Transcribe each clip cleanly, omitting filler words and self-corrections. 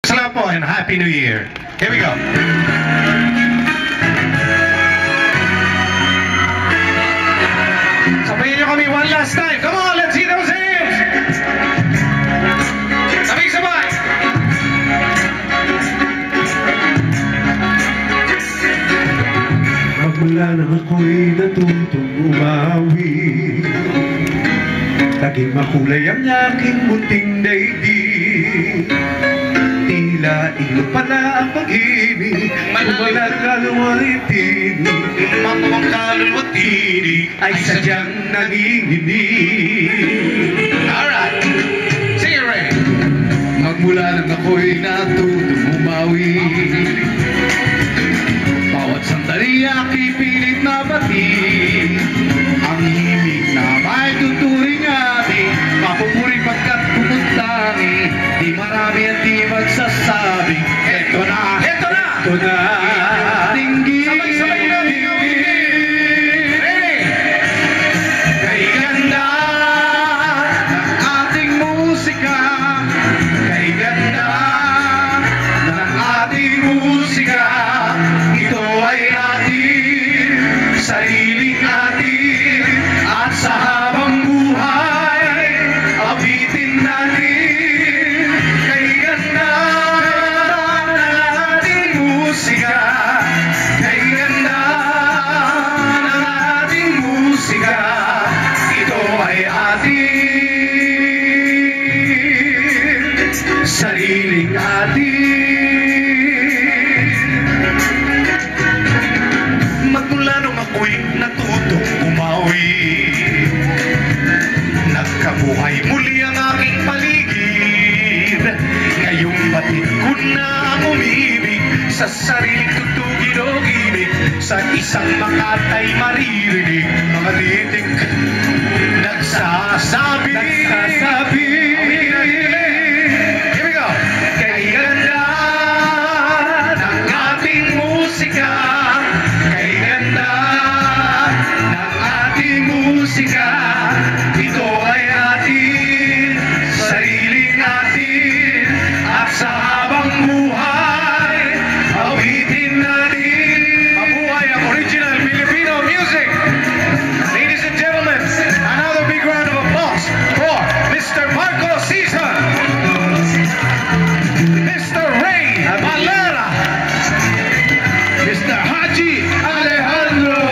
Salamat po and Happy New Year. Here we go. Sabayin nyo kami one last time. Come on, let's see those hands. Sabay-sabay. Magmula nang ako'y natutong umawi, naging makulay ang aking munting daigdig. Tila ilo pala ang pag-ibig, kumalat kaluluwa't tinig, Mapawang kaluluwa't tinig ay sadyang nanginginig. Alright. Sing it, Ray. Magmula nang ako'y natutong umawi, bawat sandali aking pilit na bati, ang himig na may tuturing ating mapupuri pagkat pumuntangi. Di marami at di magsasabing eto na, Eto na. eto na. Tinggi, Sabay-sabay natin ang ready. kay ganda ng ating musika, kay ganda ng ating musika. Ito ay ating sariling atin, at sa habang buhay awitin natin. Kay ganda ng ating musika, kay ganda ng ating musika. Ito ay ating sariling atin. Magmula nung ako'y natutong umawi, nagkabuhay muli ang aking paligid. Ngayong batid ko na ang umibig sa sariling tutugin o ibig. Sa isang makatay maririnig mga titik nagsasabi. Here we go. Kay ganda ng ating musika, kay ganda ng ating musika. Ito ay ating sariling atin, at sa habang buhay awitin natin. Mabuhay ang original Filipino music. Ladies and gentlemen, another big round of applause for Mr. Marco Season, Mr. Ray Valera, Mr. Haji Alejandro.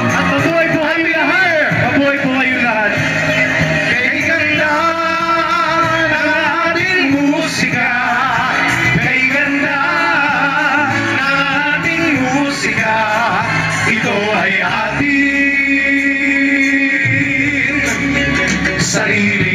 At mabuhay po kayo lahat. Mabuhay po kayo lahat. kay ganda ng ating musika, Kay ganda ng ating musika. Ito ay ating sarili